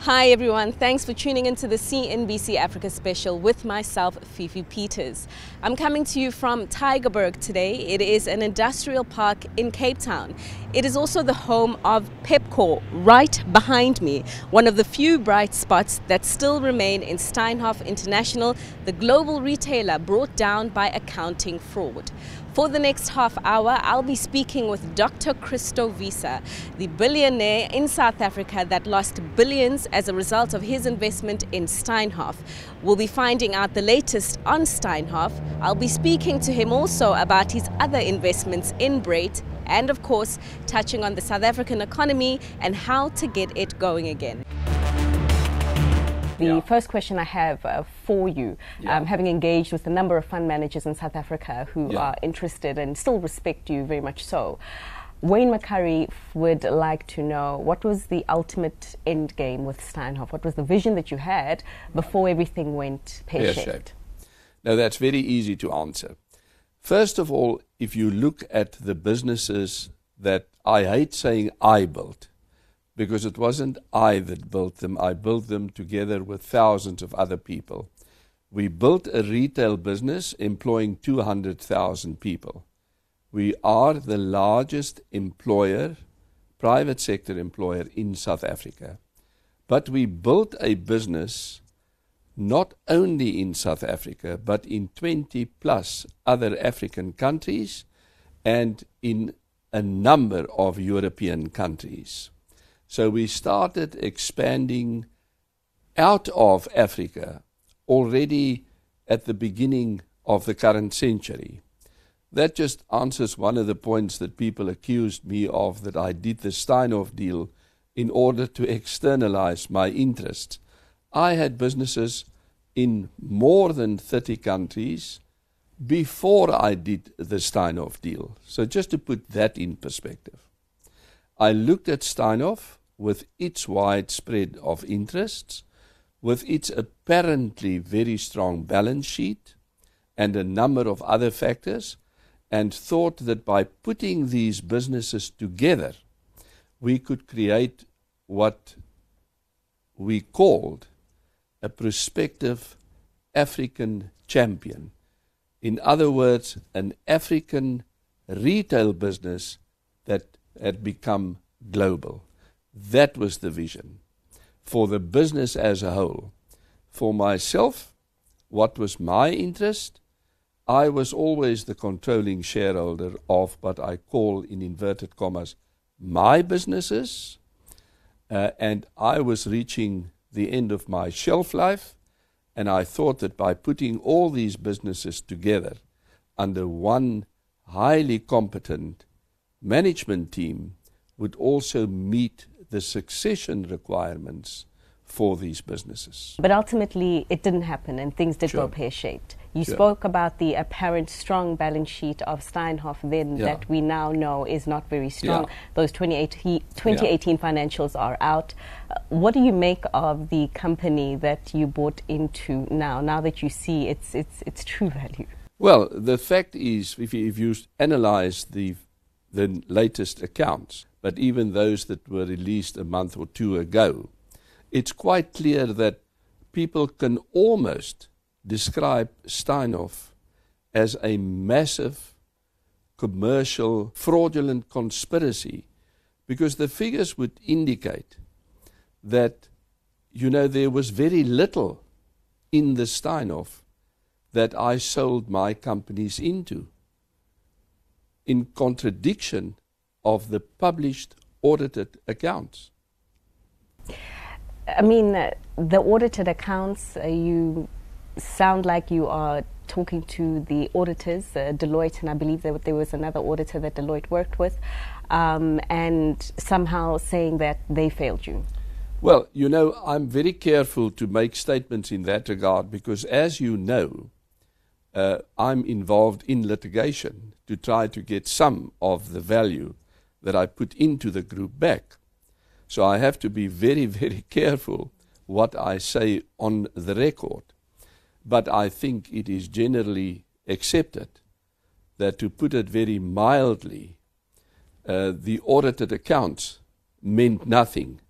Hi everyone, thanks for tuning into the CNBC Africa special with myself, Fifi Peters. I'm coming to you from Tygerberg today. It is an industrial park in Cape Town. It is also the home of Pepkor, right behind me, one of the few bright spots that still remain in Steinhoff International, the global retailer brought down by accounting fraud. For the next half hour, I'll be speaking with Dr. Christo Wiese, the billionaire in South Africa that lost billions as a result of his investment in Steinhoff. We'll be finding out the latest on Steinhoff. I'll be speaking to him also about his other investments in Brait and, of course, touching on the South African economy and how to get it going again. The first question I have for you, having engaged with a number of fund managers in South Africa who are interested and still respect you very much so, Wayne McCurry would like to know, what was the ultimate end game with Steinhoff? What was the vision that you had before everything went pear-shaped? Now, that's very easy to answer. First of all, if you look at the businesses that I hate saying I built, because it wasn't I that built them. I built them together with thousands of other people. We built a retail business employing 200,000 people. We are the largest employer, private sector employer in South Africa. But we built a business not only in South Africa, but in 20 plus other African countries and in a number of European countries. So we started expanding out of Africa already at the beginning of the current century. That just answers one of the points that people accused me of, that I did the Steinhoff deal in order to externalize my interests. I had businesses in more than 30 countries before I did the Steinhoff deal. So just to put that in perspective, I looked at Steinhoff with its wide spread of interests, with its apparently very strong balance sheet and a number of other factors, and thought that by putting these businesses together, we could create what we called a prospective African champion. In other words, an African retail business that had become global. That was the vision for the business as a whole. For myself, what was my interest? I was always the controlling shareholder of what I call, in inverted commas, my businesses, and I was reaching the end of my shelf life, and I thought that by putting all these businesses together under one highly competent management team would also meet the succession requirements for these businesses. But ultimately, it didn't happen and things did go pear-shaped. You spoke about the apparent strong balance sheet of Steinhoff then that we now know is not very strong. Those 2018 financials are out. What do you make of the company that you bought into now that you see its true value? Well, the fact is, if you analyze the latest accounts, but even those that were released a month or two ago, it's quite clear that people can almost describe Steinhoff as a massive commercial fraudulent conspiracy, because the figures would indicate that, there was very little in the Steinhoff that I sold my companies into, in contradiction of the published audited accounts. I mean, the audited accounts, you sound like you are talking to the auditors, Deloitte, and I believe that there was another auditor that Deloitte worked with, and somehow saying that they failed you. Well, I'm very careful to make statements in that regard because, as you know, I'm involved in litigation to try to get some of the value that I put into the group back. So I have to be very, very careful what I say on the record. But I think it is generally accepted that, to put it very mildly, the audited accounts meant nothing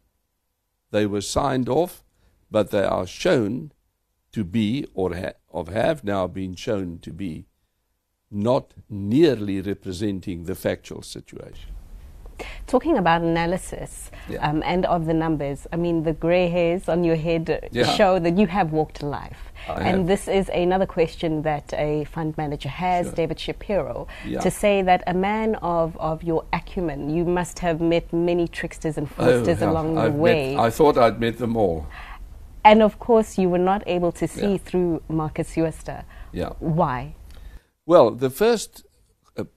They were signed off, but they are shown to be, or have now been shown to be, not nearly representing the factual situation. Talking about analysis and of the numbers, I mean, the grey hairs on your head show that you have walked a life. And this is another question that a fund manager has, David Shapiro, to say that a man of your acumen, you must have met many tricksters and fraudsters along the way. I thought I'd met them all. And of course, you were not able to see through Marcus Ustah. Why? Well, the first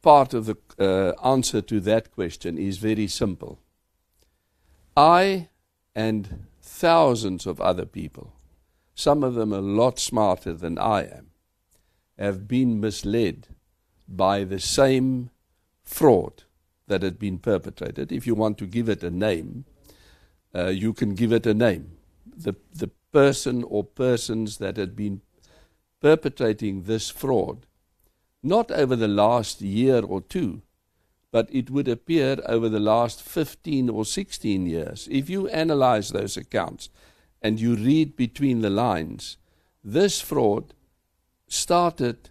part of the answer to that question is very simple. I and thousands of other people, some of them a lot smarter than I am, have been misled by the same fraud that had been perpetrated. If you want to give it a name, you can give it a name. The person or persons that had been perpetrating this fraud, not over the last year or two, but it would appear over the last 15 or 16 years. If you analyze those accounts and you read between the lines, this fraud started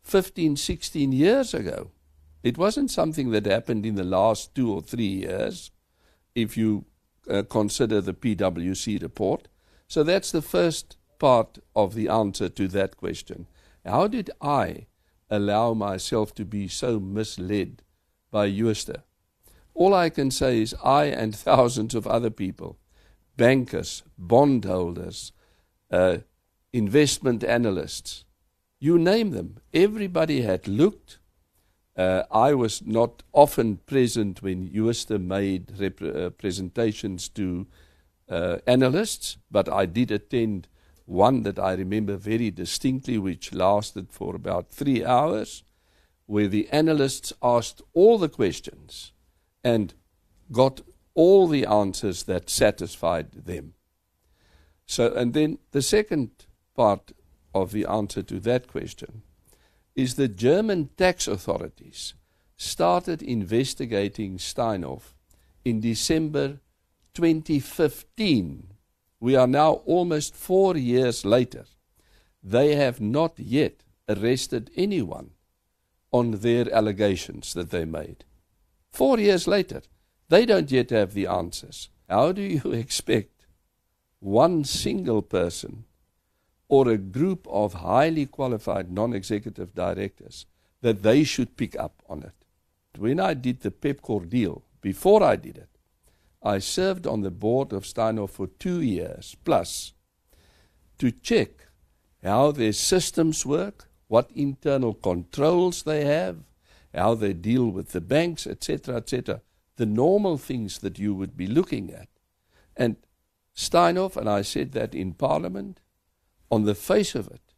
15, 16 years ago. It wasn't something that happened in the last 2 or 3 years, if you consider the PwC report. So that's the first part of the answer to that question. How did I allow myself to be so misled by Ustah? All I can say is I and thousands of other people, bankers, bondholders, investment analysts, you name them, everybody had looked. I was not often present when Ustah made presentations to analysts, but I did attend one that I remember very distinctly, which lasted for about 3 hours, where the analysts asked all the questions and got all the answers that satisfied them. So, and then the second part of the answer to that question is the German tax authorities started investigating Steinhoff in December 2015. We are now almost 4 years later. They have not yet arrested anyone on their allegations that they made. 4 years later, they don't yet have the answers. How do you expect one single person or a group of highly qualified non-executive directors that they should pick up on it? When I did the Pepcor deal, before I did it, I served on the board of Steinhoff for 2 years plus to check how their systems work, what internal controls they have, how they deal with the banks, etc., etc. The normal things that you would be looking at. And Steinhoff, and I said that in Parliament, on the face of it,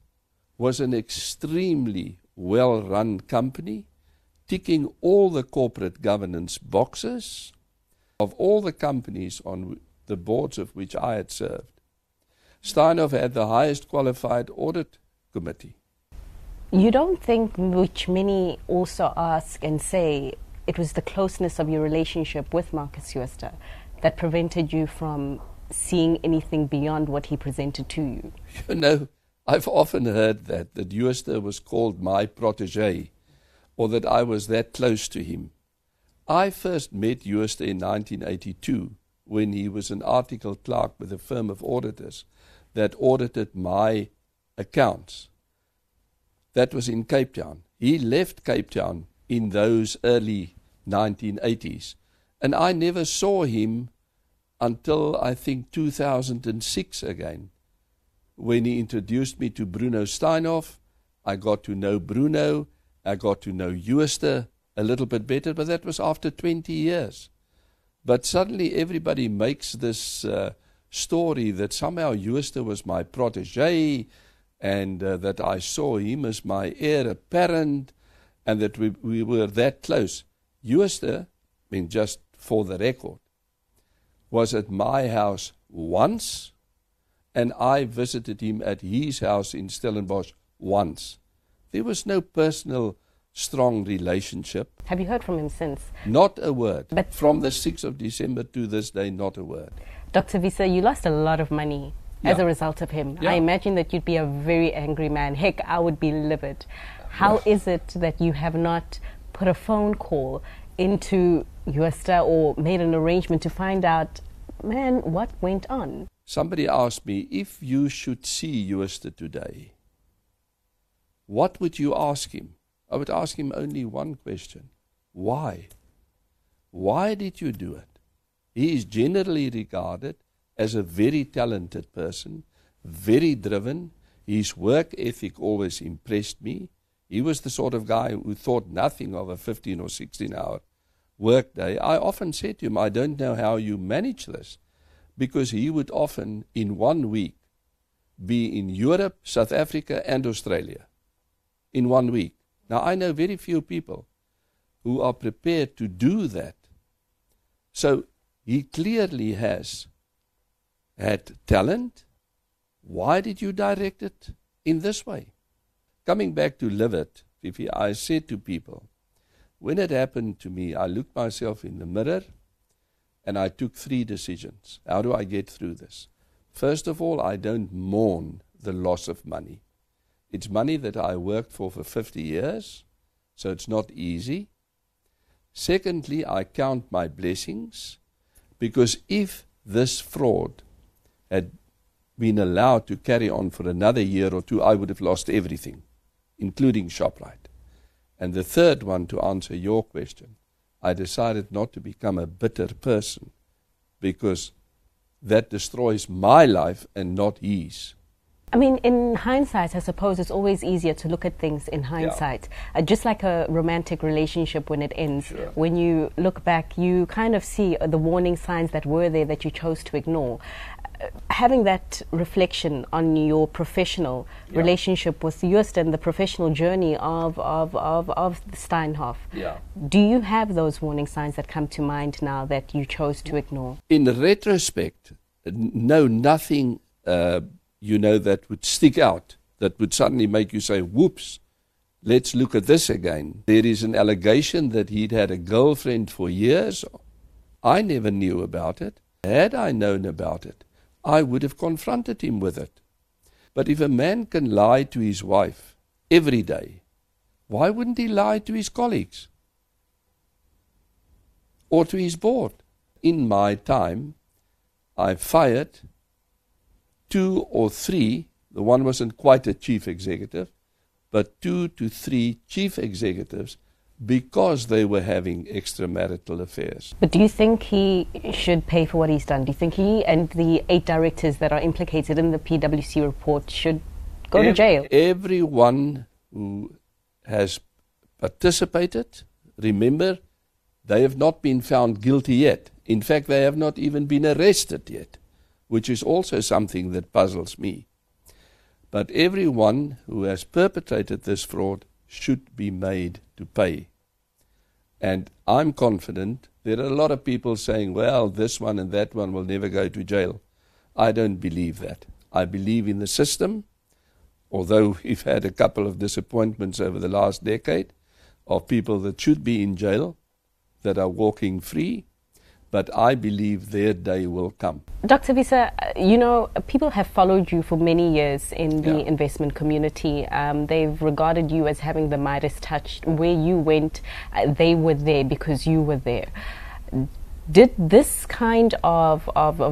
was an extremely well-run company, ticking all the corporate governance boxes of all the companies on the boards of which I had served. Steinhoff had the highest qualified audit committee. You don't think, which many also ask and say, it was the closeness of your relationship with Marcus Ustah that prevented you from seeing anything beyond what he presented to you? You know, I've often heard that Ustah was called my protege, or that I was that close to him. I first met Ustah in 1982 when he was an article clerk with a firm of auditors that audited my accounts. That was in Cape Town. He left Cape Town in those early 1980s, and I never saw him until I think 2006 again, when he introduced me to Bruno Steinhoff. I got to know Bruno, I got to know Ustah a little bit better, but that was after 20 years. But suddenly everybody makes this story that somehow Ustah was my protege, and that I saw him as my heir apparent, and that we were that close. Ustah, I mean, just for the record, was at my house once, and I visited him at his house in Stellenbosch once. There was no personal, strong relationship. Have you heard from him since? Not a word. But from the 6th of December to this day, not a word. Dr. Wiese, you lost a lot of money as a result of him. I imagine that you'd be a very angry man. Heck, I would be livid. How is it that you have not put a phone call into Ustah or made an arrangement to find out, man, what went on? Somebody asked me, if you should see Ustah today, what would you ask him? I would ask him only one question. Why? Why did you do it? He is generally regarded as a very talented person, very driven. His work ethic always impressed me. He was the sort of guy who thought nothing of a 15 or 16 hour work day. I often said to him, I don't know how you manage this, because he would often in 1 week be in Europe, South Africa and Australia in 1 week. Now I know very few people who are prepared to do that. So he clearly has had talent. Why did you direct it in this way? Coming back to live it, Fifi, I said to people, when it happened to me, I looked myself in the mirror and I took 3 decisions. How do I get through this? First of all, I don't mourn the loss of money. It's money that I worked for 50 years, so it's not easy. Secondly, I count my blessings, because if this fraud had been allowed to carry on for another year or 2, I would have lost everything, including ShopRite. And the third one, to answer your question, I decided not to become a bitter person, because that destroys my life and not his. I mean, in hindsight, I suppose it's always easier to look at things in hindsight. Just like a romantic relationship when it ends. Sure. When you look back, you kind of see the warning signs that were there that you chose to ignore. Having that reflection on your professional relationship with Ustah and the professional journey of Steinhoff, do you have those warning signs that come to mind now that you chose to ignore? In retrospect, no, nothing that would stick out, that would suddenly make you say, whoops, let's look at this again. There is an allegation that he'd had a girlfriend for years. I never knew about it. Had I known about it, I would have confronted him with it. But if a man can lie to his wife every day, why wouldn't he lie to his colleagues or to his board? In my time, I fired 2 or 3, the one wasn't quite a chief executive, but 2 to 3 chief executives, because they were having extramarital affairs. But do you think he should pay for what he's done? Do you think he and the 8 directors that are implicated in the PwC report should go to jail? Everyone who has participated, remember, they have not been found guilty yet. In fact, they have not even been arrested yet, which is also something that puzzles me. But everyone who has perpetrated this fraud should be made to pay. And I'm confident. There are a lot of people saying, well, this one and that one will never go to jail. I don't believe that. I believe in the system, although we've had a couple of disappointments over the last decade of people that should be in jail that are walking free. But I believe their day will come. Dr. Wiese, people have followed you for many years in the investment community. They've regarded you as having the Midas touch. Where you went, they were there because you were there. Did this kind of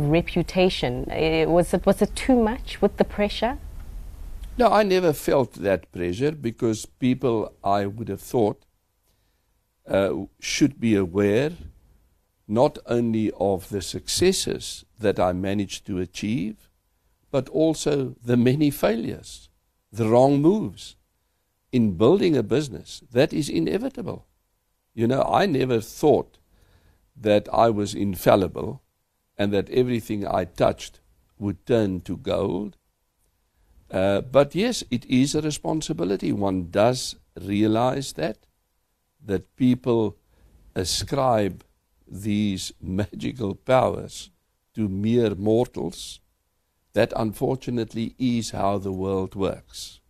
reputation, was it too much with the pressure? No, I never felt that pressure, because people, I would have thought, should be aware not only of the successes that I managed to achieve, but also the many failures, the wrong moves. In building a business, that is inevitable. I never thought that I was infallible and that everything I touched would turn to gold. But yes, it is a responsibility. One does realize that people ascribe these magical powers to mere mortals. That unfortunately is how the world works.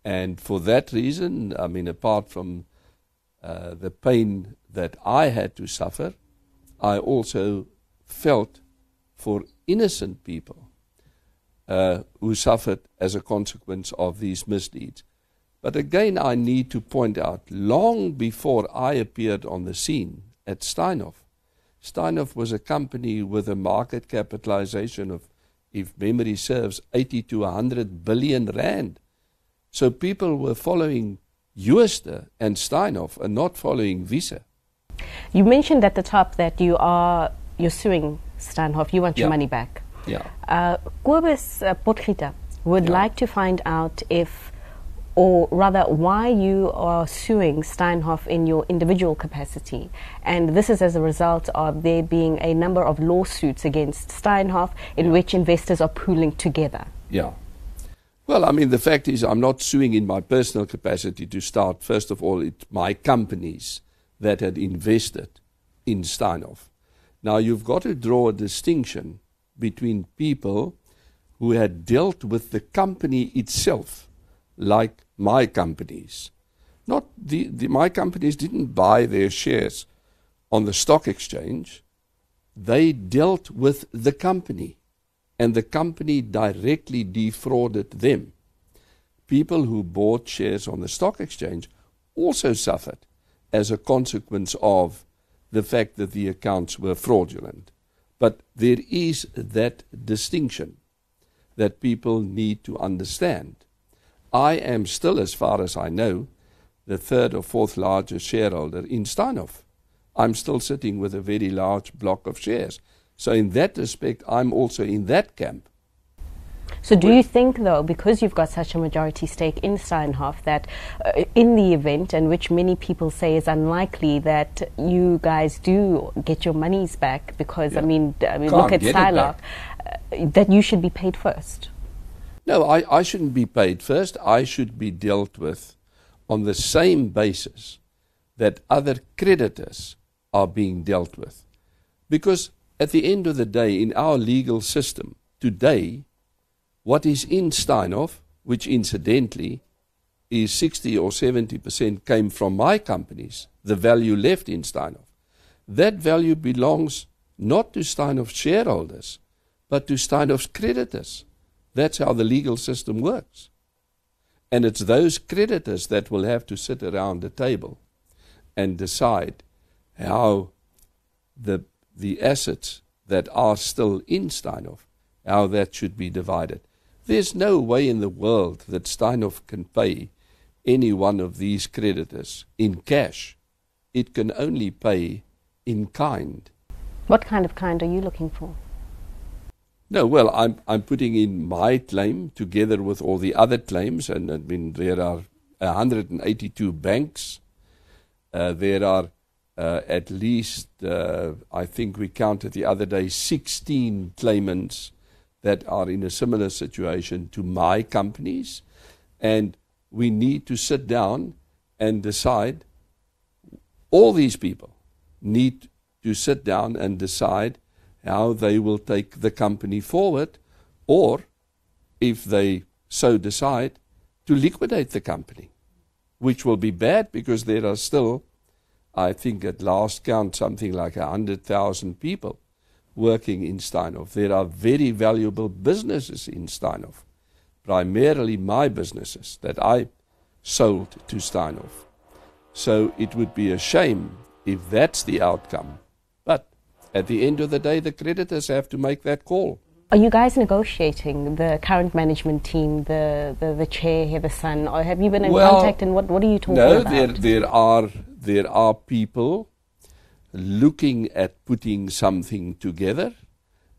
And for that reason, apart from the pain that I had to suffer, I also felt for innocent people who suffered as a consequence of these misdeeds. But again, I need to point out, long before I appeared on the scene at Steinhoff, Steinhoff was a company with a market capitalization of, if memory serves, 80 to 100 billion rand. So people were following Ustah and Steinhoff and not following Wiese. You mentioned at the top that you're suing Steinhoff. You want your money back. Yeah. Kobus Potgieter would like to find out if, or rather why you are suing Steinhoff in your individual capacity. And this is as a result of there being a number of lawsuits against Steinhoff in which investors are pooling together. Yeah. Well, I mean, the fact is I'm not suing in my personal capacity to start. First of all, it's my companies that had invested in Steinhoff. Now, you've got to draw a distinction between people who had dealt with the company itself, like my companies. Not my companies didn't buy their shares on the stock exchange. They dealt with the company, and the company directly defrauded them. People who bought shares on the stock exchange also suffered as a consequence of the fact that the accounts were fraudulent. But there is that distinction that people need to understand. I am still, as far as I know, the third or fourth largest shareholder in Steinhoff. I'm still sitting with a very large block of shares. So in that respect, I'm also in that camp. So do you think, though, because you've got such a majority stake in Steinhoff, that in the event, and which many people say is unlikely, that you guys do get your monies back because, I mean look at Steinhoff, that you should be paid first? No, I shouldn't be paid first. I should be dealt with on the same basis that other creditors are being dealt with. Because at the end of the day, in our legal system today, what is in Steinhoff, which incidentally is 60 or 70% came from my companies, the value left in Steinhoff, that value belongs not to Steinhoff's shareholders, but to Steinhoff's creditors. That's how the legal system works. And it's those creditors that will have to sit around the table and decide how the assets that are still in Steinhoff, how that should be divided. There's no way in the world that Steinhoff can pay any one of these creditors in cash. It can only pay in kind. What kind of kind are you looking for? No, well, I'm putting in my claim together with all the other claims, and I mean there are 182 banks. There are at least, I think we counted the other day, 16 claimants that are in a similar situation to my companies, and we need to sit down and decide. All these people need to sit down and decide how they will take the company forward, or, if they so decide, to liquidate the company, which will be bad because there are still, I think at last count, something like 100,000 people working in Steinhoff. There are very valuable businesses in Steinhoff, primarily my businesses that I sold to Steinhoff. So it would be a shame if that's the outcome. But at the end of the day, the creditors have to make that call. Are you guys negotiating, the current management team, the chair, the son, or have you been in contact, and what are you talking about? No, there are people looking at putting something together.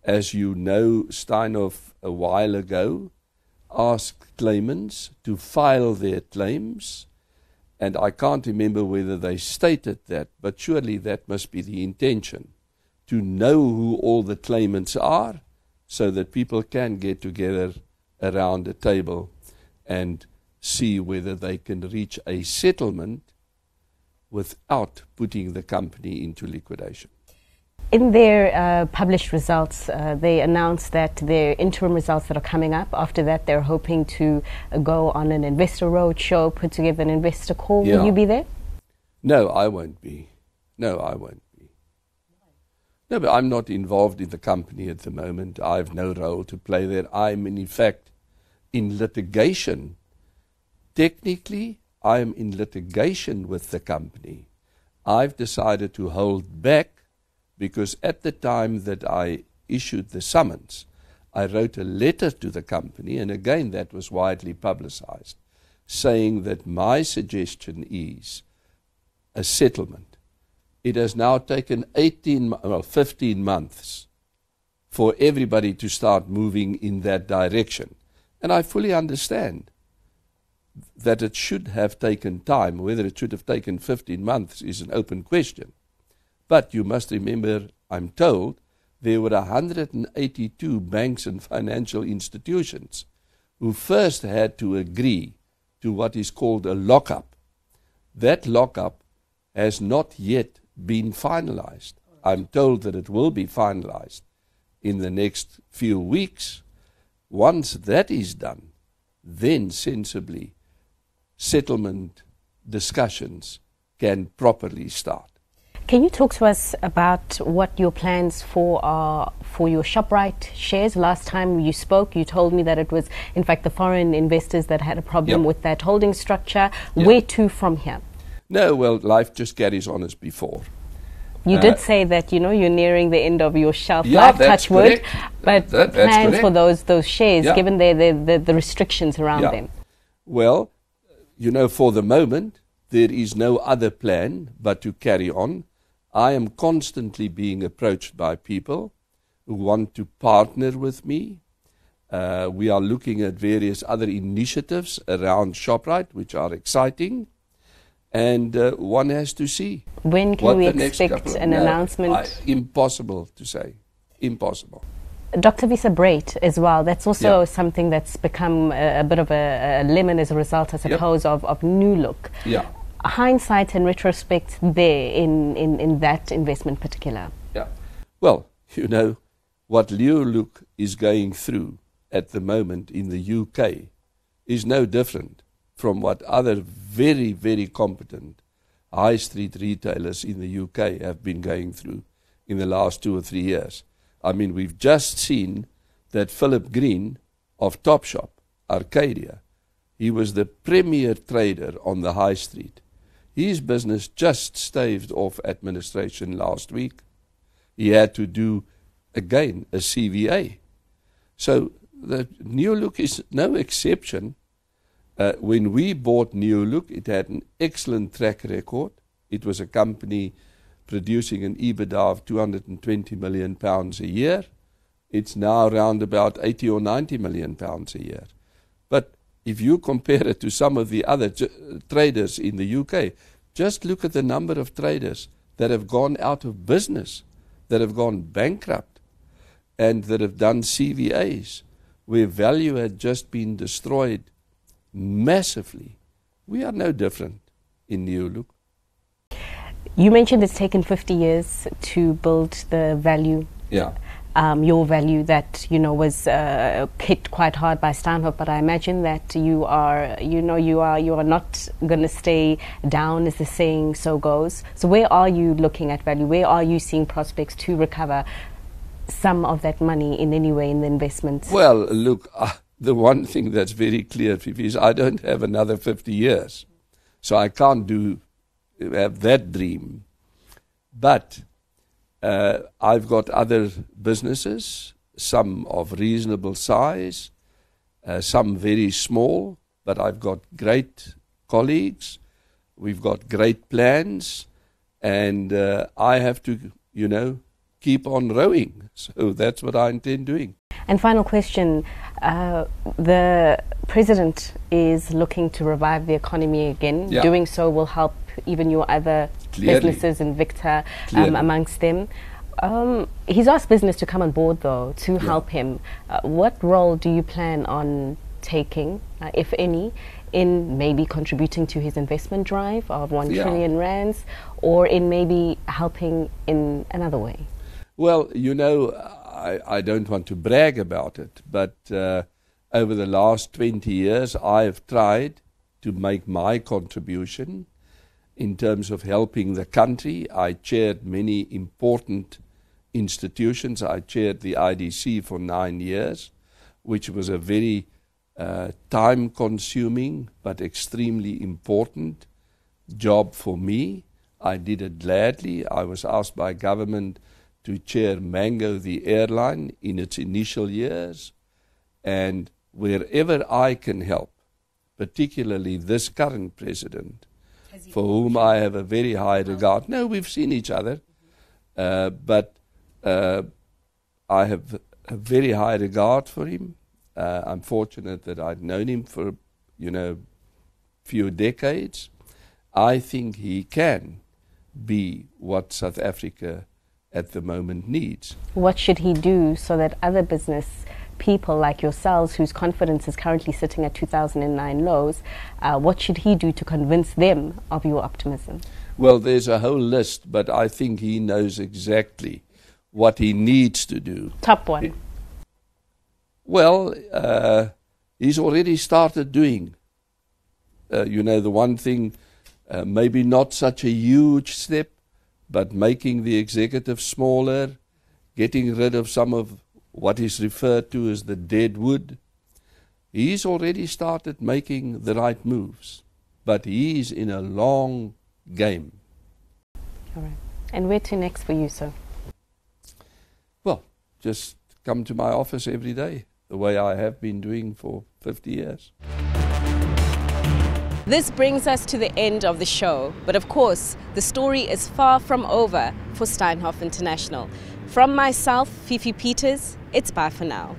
As you know, Steinhoff a while ago asked claimants to file their claims, and I can't remember whether they stated that, but surely that must be the intention, to know who all the claimants are so that people can get together around a table and see whether they can reach a settlement without putting the company into liquidation. In their published results, they announced that their interim results that are coming up, after that they're hoping to go on an investor roadshow, put together an investor call. Yeah. Will you be there? No, I won't be. No, I won't be. No, but I'm not involved in the company at the moment. I have no role to play there. I'm in fact in litigation. Technically, I am in litigation with the company. I've decided to hold back because at the time that I issued the summons, I wrote a letter to the company, and again that was widely publicized, saying that my suggestion is a settlement. It has now taken 15 months for everybody to start moving in that direction. And I fully understand that it should have taken time. Whether it should have taken 15 months is an open question. But you must remember, I'm told, there were 182 banks and financial institutions who first had to agree to what is called a lockup. That lockup has not yet been finalized. I'm told that it will be finalized in the next few weeks. Once that is done, then sensibly settlement discussions can properly start. Can you talk to us about what your plans for your ShopRite shares? Last time you spoke, you told me that it was, in fact, the foreign investors that had a problem with that holding structure. Where to from here? No, well, life just carries on as before. You did say that, you're nearing the end of your shelf life, touch wood, but plans for those shares, given the restrictions around them? Well, for the moment, there is no other plan but to carry on. I am constantly being approached by people who want to partner with me. We are looking at various other initiatives around ShopRite, which are exciting. And one has to see. When can we expect an announcement? Impossible to say. Impossible. Dr. Wiese Braid as well. That's also something that's become a bit of a lemon as a result, I suppose, of New Look. Yeah. Hindsight and retrospect there in that investment particular. Yeah. Well, what New Look is going through at the moment in the UK is no different from what other very, very competent high street retailers in the UK have been going through in the last 2 or 3 years. I mean, we've just seen that Philip Green of Topshop, Arcadia, he was the premier trader on the high street. His business just staved off administration last week. He had to do, again, a CVA. So the New Look is no exception. When we bought New Look, it had an excellent track record. It was a company producing an EBITDA of £220 million a year. It's now around about £80 or £90 million a year. But if you compare it to some of the other traders in the UK, just look at the number of traders that have gone out of business, that have gone bankrupt, and that have done CVAs, where value had just been destroyed massively. We are no different in New Look. You mentioned it's taken 50 years to build the value. Yeah. Your value that was hit quite hard by Steinhoff, but I imagine that you are not going to stay down, as the saying so goes. So where are you looking at value? Where are you seeing prospects to recover some of that money in any way in the investments? Well, look, the one thing that's very clear, Fifi, is I don't have another 50 years, so I can't have that dream. But I've got other businesses, some of reasonable size, some very small, but I've got great colleagues, we've got great plans, and I have to, keep on rowing. So that's what I intend doing. And final question, the president is looking to revive the economy again. Yeah. Doing so will help even your other businesses in Victor amongst them. He's asked business to come on board, though, to help him. What role do you plan on taking, if any, in maybe contributing to his investment drive of 1 trillion rands, or in maybe helping in another way? Well, I don't want to brag about it, but over the last 20 years, I have tried to make my contribution in terms of helping the country. I chaired many important institutions. I chaired the IDC for 9 years, which was a very time-consuming but extremely important job for me. I did it gladly. I was asked by government to chair Mango, the airline, in its initial years. And wherever I can help, particularly this current president, for whom I have a very high regard. No, we've seen each other, but I have a very high regard for him. I'm fortunate that I'd known him for, few decades. I think he can be what South Africa at the moment needs. What should he do so that other business people like yourselves, whose confidence is currently sitting at 2009 lows, what should he do to convince them of your optimism? Well, there's a whole list, but I think he knows exactly what he needs to do. Top one. Well, he's already started doing. The one thing, maybe not such a huge step, but making the executive smaller, getting rid of some of what is referred to as the dead wood. He's already started making the right moves, but he's in a long game. All right. And where to next for you, sir? Well, just come to my office every day, the way I have been doing for 50 years. This brings us to the end of the show, but of course, the story is far from over for Steinhoff International. From myself, Fifi Peters, it's bye for now.